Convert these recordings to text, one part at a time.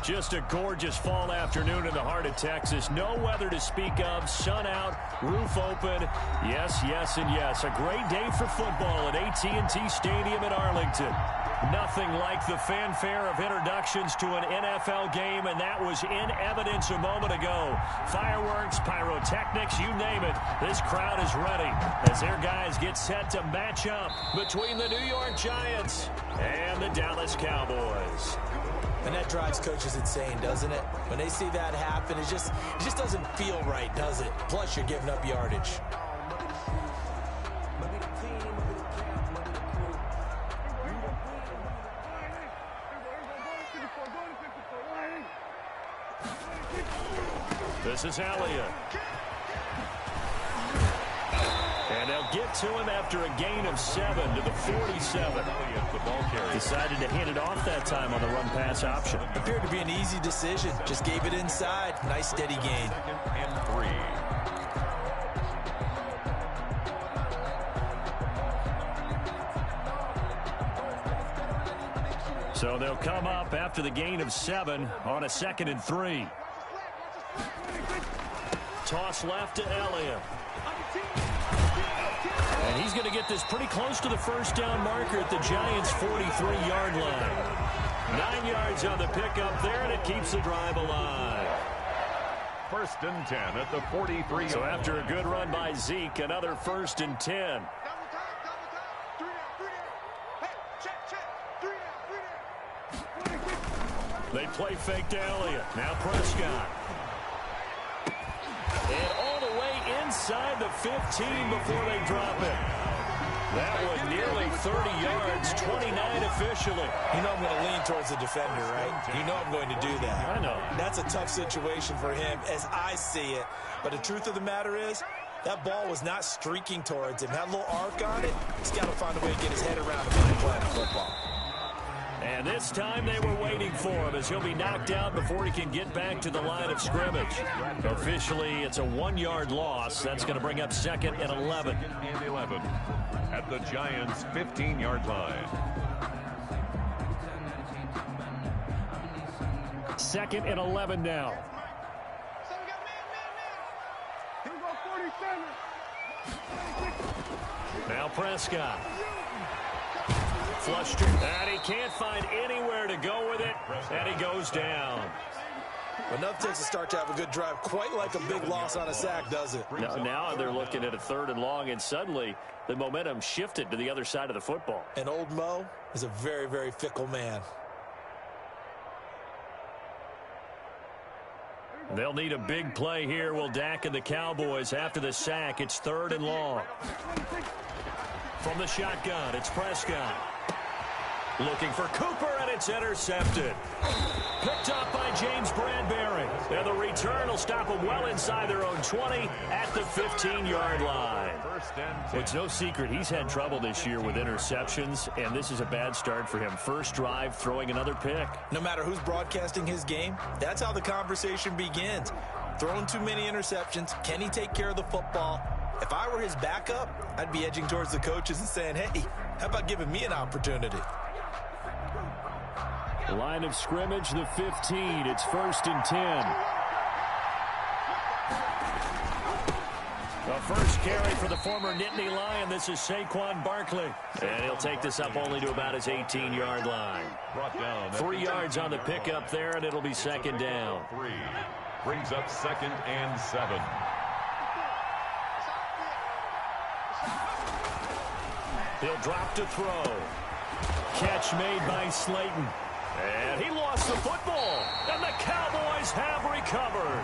Just a gorgeous fall afternoon in the heart of Texas. No weather to speak of. Sun out, roof open. Yes, yes, and yes. A great day for football at AT&T Stadium in Arlington. Nothing like the fanfare of introductions to an NFL game, and that was in evidence a moment ago. Fireworks, pyrotechnics, you name it. This crowd is ready as their guys get set to match up between the New York Giants and the Dallas Cowboys. And that drives coaches insane, doesn't it? When they see that happen, it just doesn't feel right, does it? Plus, you're giving up yardage. This is Elliott. And they'll get to him after a gain of 7 to the 47. The ball carrier decided to hand it off that time on the run-pass option. Appeared to be an easy decision. Just gave it inside. Nice, steady gain. And 3. So they'll come up after the gain of 7 on a 2nd and 3. Toss left to Elliott. And he's going to get this pretty close to the first down marker at the Giants' 43-yard line. 9 yards on the pickup there, and it keeps the drive alive. 1st and 10 at the 43. So after a good run by Zeke, another 1st and 10. They play fake to Elliott. Now Prescott. And all the way inside the 15 before they drop it. That was nearly 30 yards, 29 officially. You know I'm going to lean towards the defender, right? You know I'm going to do that. I know. That's a tough situation for him as I see it. But the truth of the matter is, that ball was not streaking towards him. Had a little arc on it. He's got to find a way to get his head around and play football. And this time they were waiting for him as he'll be knocked out before he can get back to the line of scrimmage. Officially, it's a 1-yard loss. That's going to bring up 2nd and 11. 2nd and 11 at the Giants' 15-yard line. 2nd and 11 now. Now Prescott. Flushed it, and he can't find anywhere to go with it, and he goes down. Enough takes a start to have a good drive, quite like a big loss on a sack, does it? Now they're looking at a 3rd and long, and suddenly the momentum shifted to the other side of the football. And old Mo is a very, very fickle man. They'll need a big play here, will Dak and the Cowboys. After the sack, it's 3rd and long. From the shotgun, it's Prescott. Looking for Cooper, and it's intercepted. Picked up by James Bradbury. And the return will stop them well inside their own 20 at the 15-yard line. It's no secret he's had trouble this year with interceptions, and this is a bad start for him. First drive, throwing another pick. No matter who's broadcasting his game, that's how the conversation begins. Throwing too many interceptions, can he take care of the football? If I were his backup, I'd be edging towards the coaches and saying, hey, how about giving me an opportunity? Line of scrimmage, the 15. It's 1st and 10. The first carry for the former Nittany Lion. This is Saquon Barkley. And he'll take this up only to about his 18-yard line. 3 yards on the pickup there, and it'll be 2nd down. 3 brings up 2nd and 7. He'll drop to throw. Catch made by Slayton. And he lost the football. And the Cowboys have recovered.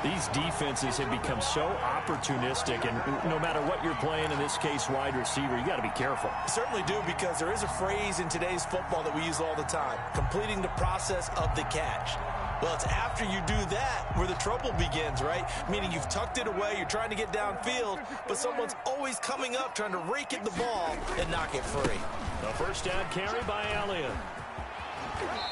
These defenses have become so opportunistic, and no matter what you're playing, in this case wide receiver, you got to be careful. Certainly do, because there is a phrase in today's football that we use all the time, completing the process of the catch. Well, it's after you do that where the trouble begins, right? Meaning you've tucked it away, you're trying to get downfield, but someone's always coming up trying to rake at the ball and knock it free. The first down carry by Elliott.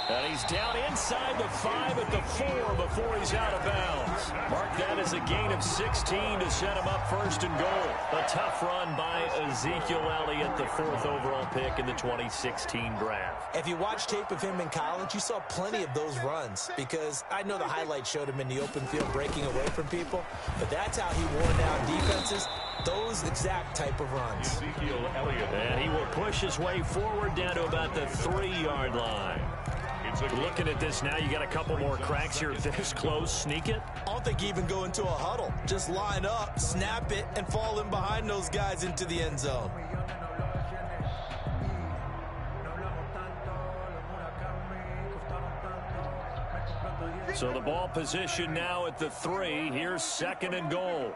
And he's down inside the 5 at the 4 before he's out of bounds. Mark that as a gain of 16 to set him up first and goal. A tough run by Ezekiel Elliott, the 4th overall pick in the 2016 draft. If you watch tape of him in college, you saw plenty of those runs, because I know the highlights showed him in the open field breaking away from people, but that's how he wore down defenses, those exact type of runs. Ezekiel Elliott. And he will push his way forward down to about the 3-yard line. Looking at this now, you got a couple more cracks here. This close, sneak it. I don't think even go into a huddle. Just line up, snap it, and fall in behind those guys into the end zone. So the ball position now at the 3. Here's 2nd and goal.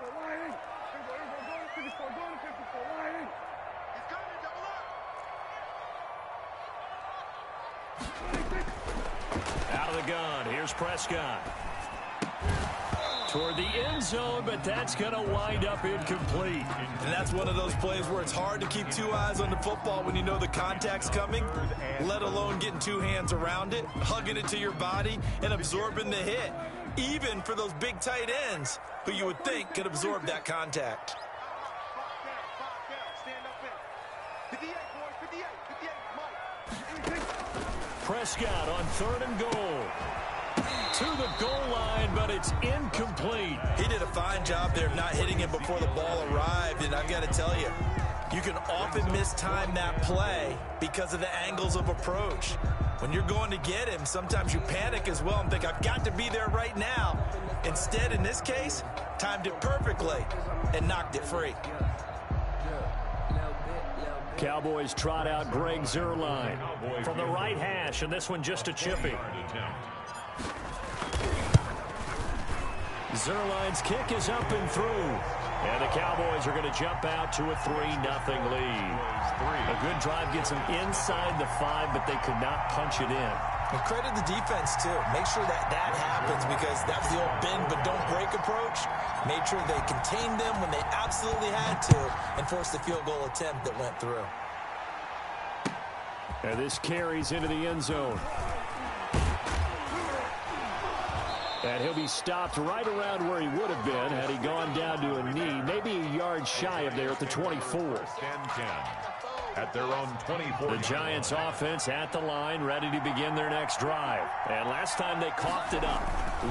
Out of the gun. Here's Prescott. Toward the end zone, but that's going to wind up incomplete. And that's one of those plays where it's hard to keep 2 eyes on the football when you know the contact's coming, let alone getting 2 hands around it, hugging it to your body, and absorbing the hit. Even for those big tight ends who you would think could absorb that contact. Prescott on 3rd and goal. To the goal line, but it's incomplete. He did a fine job there not hitting him before the ball arrived, and I've got to tell you, you can often mistime that play because of the angles of approach. When you're going to get him, sometimes you panic as well and think, I've got to be there right now. Instead, in this case, timed it perfectly and knocked it free. Cowboys trot out Greg Zuerlein from the right hash, and this one just a chippy. Zuerlein's kick is up and through. And the Cowboys are going to jump out to a 3-0 lead. A good drive gets them inside the 5, but they could not punch it in. And credit the defense, too. Make sure that happens, because that was the old bend but don't break approach. Made sure they contained them when they absolutely had to and forced the field goal attempt that went through. And this carries into the end zone. And he'll be stopped right around where he would have been had he gone down to a knee, maybe a yard shy of there at the 24. 10-10 at their own 24. The Giants offense at the line, ready to begin their next drive. And last time they coughed it up,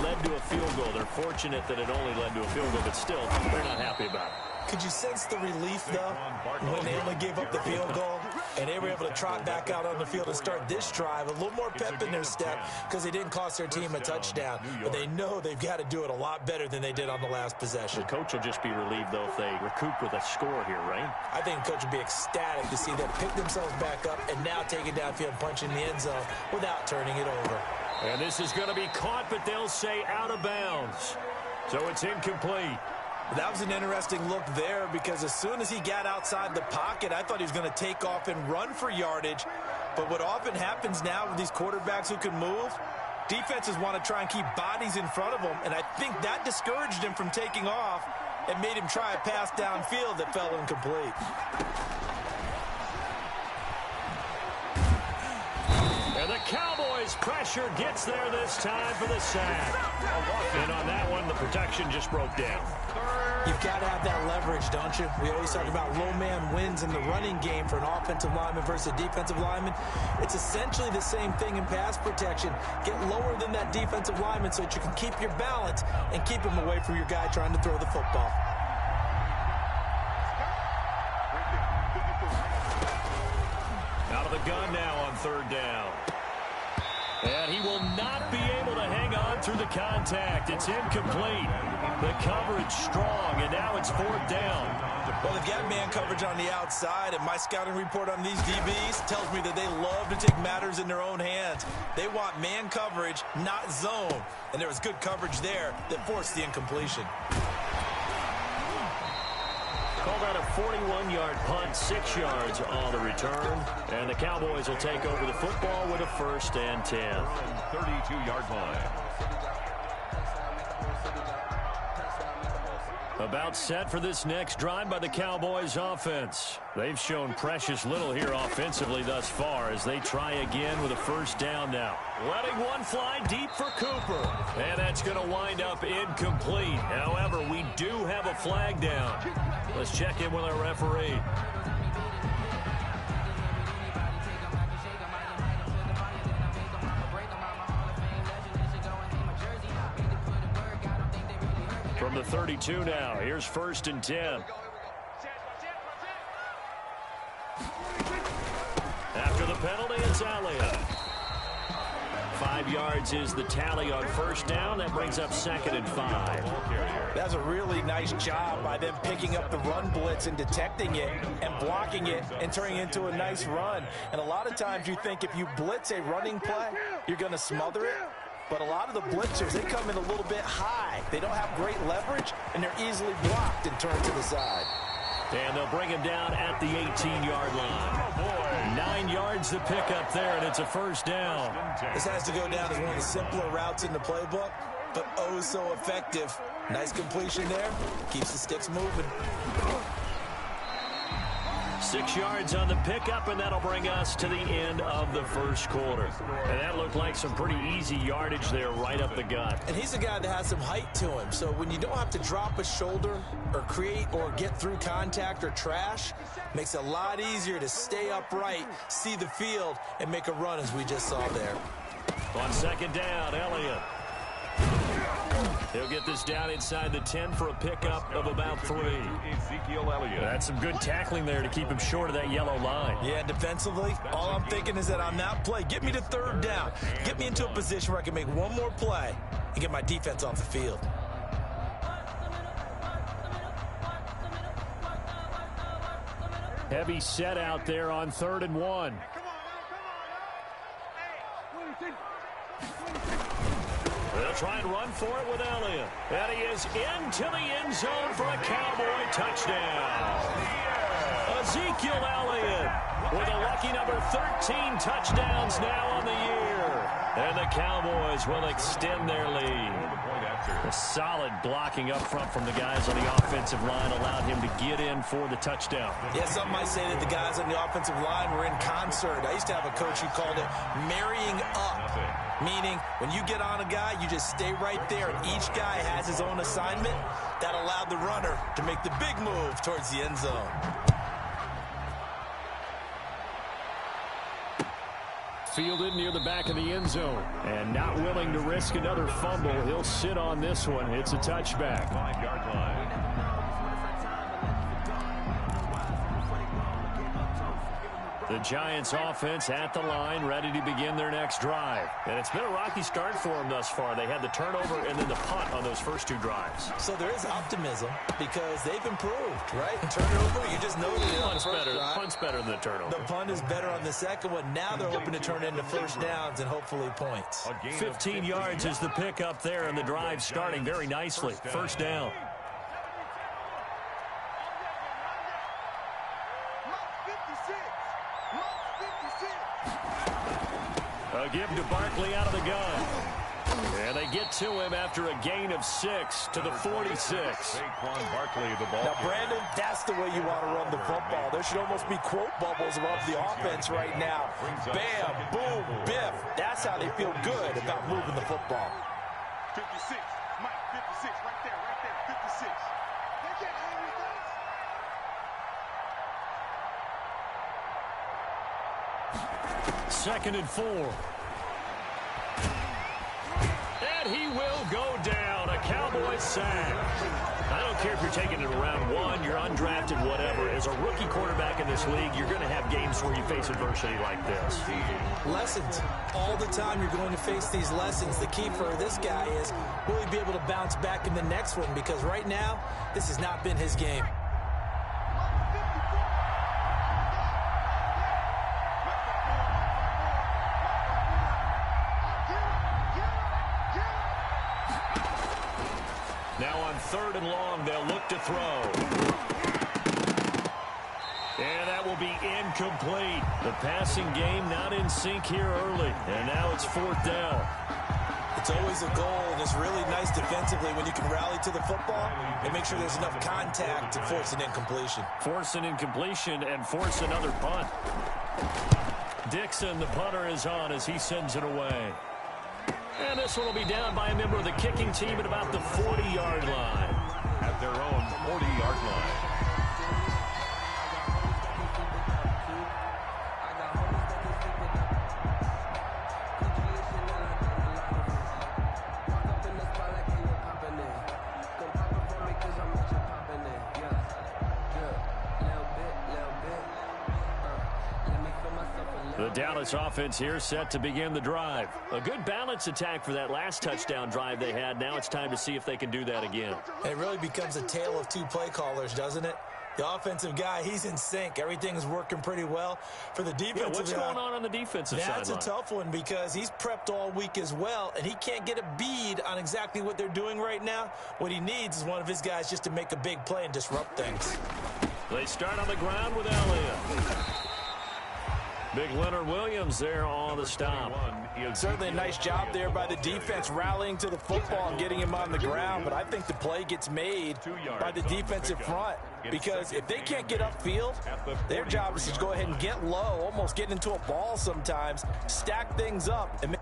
led to a field goal. They're fortunate that it only led to a field goal, but still, they're not happy about it. Could you sense the relief, though, when they only gave up the field goal and they were able to trot back out on the field and start this drive? A little more pep in their step because they didn't cost their team a touchdown. But they know they've got to do it a lot better than they did on the last possession. The coach will just be relieved, though, if they recoup with a score here, right? I think the coach will be ecstatic to see them pick themselves back up and now take it downfield and punch in the end zone without turning it over. And this is going to be caught, but they'll say out of bounds. So it's incomplete. That was an interesting look there, because as soon as he got outside the pocket, I thought he was going to take off and run for yardage. But what often happens now with these quarterbacks who can move, defenses want to try and keep bodies in front of them, and I think that discouraged him from taking off and made him try a pass downfield that fell incomplete. And the Cowboys pressure gets there this time for the sack. And on that one, the protection just broke down. You've got to have that leverage, don't you? We always talk about low man wins in the running game for an offensive lineman versus a defensive lineman. It's essentially the same thing in pass protection. Get lower than that defensive lineman so that you can keep your balance and keep him away from your guy trying to throw the football. Out of the gun now on 3rd down. And he will not be able to hang on through the contact. It's incomplete. The coverage strong, and now it's 4th down. Well, they've got man coverage on the outside, and my scouting report on these DBs tells me that they love to take matters in their own hands. They want man coverage, not zone. And there was good coverage there that forced the incompletion. Called out a 41-yard punt, 6 yards on the return. And the Cowboys will take over the football with a 1st and 10. 32-yard line. About set for this next drive by the Cowboys offense. They've shown precious little here offensively thus far as they try again with a first down now. Letting one fly deep for Cooper. And that's going to wind up incomplete. However, we do have a flag down. Let's check in with our referee. From the 32 now, here's 1st and 10. After the penalty, it's Elliott. 5 yards is the tally on first down. That brings up 2nd and 5. That's a really nice job by them picking up the run blitz and detecting it and blocking it and turning it into a nice run. And a lot of times you think if you blitz a running play, you're going to smother it. But a lot of the blitzers, they come in a little bit high. They don't have great leverage, and they're easily blocked and turned to the side. And they'll bring him down at the 18-yard line. 9 yards to pick up there, and it's a first down. This has to go down as one of the simpler routes in the playbook, but oh so effective. Nice completion there. Keeps the sticks moving. 6 yards on the pickup, and that'll bring us to the end of the first quarter. And that looked like some pretty easy yardage there right up the gut. And he's a guy that has some height to him, so when you don't have to drop a shoulder or create or get through contact or trash, makes it a lot easier to stay upright, see the field, and make a run as we just saw there. On 2nd down, Elliott. He'll get this down inside the 10 for a pickup of about 3. Ezekiel Elliott. That's some good tackling there to keep him short of that yellow line. Yeah, defensively, all I'm thinking is that on that play, get me to 3rd down. Get me into a position where I can make one more play and get my defense off the field. Heavy set out there on 3rd and 1. They'll try and run for it with Elliott. And he is into the end zone for a Cowboy touchdown. Ezekiel Elliott with a lucky number 13 touchdowns now on the year. And the Cowboys will extend their lead. A solid blocking up front from the guys on the offensive line allowed him to get in for the touchdown. Yeah, some might say that the guys on the offensive line were in concert. I used to have a coach who called it marrying up, meaning when you get on a guy, you just stay right there, and each guy has his own assignment. That allowed the runner to make the big move towards the end zone. Fielded near the back of the end zone. And not willing to risk another fumble. He'll sit on this one. It's a touchback. 5-yard line. The Giants offense at the line, ready to begin their next drive. And it's been a rocky start for them thus far. They had the turnover and then the punt on those first 2 drives. So there is optimism because they've improved, right? Turnover, you just noted it on the first drive. Punt's better than the turnover. The punt is better on the second one. Now they're hoping to turn into first downs and hopefully points. 15 yards is the pickup there, and the drive starting very nicely. First down. A give to Barkley out of the gun. And they get to him after a gain of 6 to the 46. Saquon Barkley, the ball. Now, Brandon, that's the way you want to run the football. There should almost be quote bubbles above the offense right now. Bam, boom, biff. That's how they feel good about moving the football. 56, Mike, 56, right there, 56. They get Henry does. 2nd and 4. And he will go down. A Cowboys sack. I don't care if you're taking it around 1, you're undrafted, whatever. As a rookie quarterback in this league, you're going to have games where you face adversity like this. Lessons. All the time you're going to face these lessons. The key for this guy is, will he be able to bounce back in the next one? Because right now, this has not been his game. Now on 3rd and long, they'll look to throw. And that will be incomplete. The passing game not in sync here early. And now it's 4th down. It's always a goal, and it's really nice defensively when you can rally to the football and make sure there's enough contact to force an incompletion. Force an incompletion and force another punt. Dixon, the punter, is on as he sends it away. And this one will be down by a member of the kicking team at about the 40-yard line. At their own 40-yard line. The Dallas offense here set to begin the drive. A good balance attack for that last touchdown drive they had. Now it's time to see if they can do that again. It really becomes a tale of two play callers, doesn't it? The offensive guy, he's in sync. Everything's working pretty well. For the defensive guy, what's going on the defensive side? That's a tough one because he's prepped all week as well, and he can't get a bead on exactly what they're doing right now. What he needs is one of his guys just to make a big play and disrupt things. They start on the ground with Elliott. Big Leonard Williams there on the stop. Certainly a nice job there by the defense rallying to the football and getting him on the ground, but I think the play gets made by the defensive front because if they can't get upfield, their job is to go ahead and get low, almost get into a ball sometimes, stack things up, and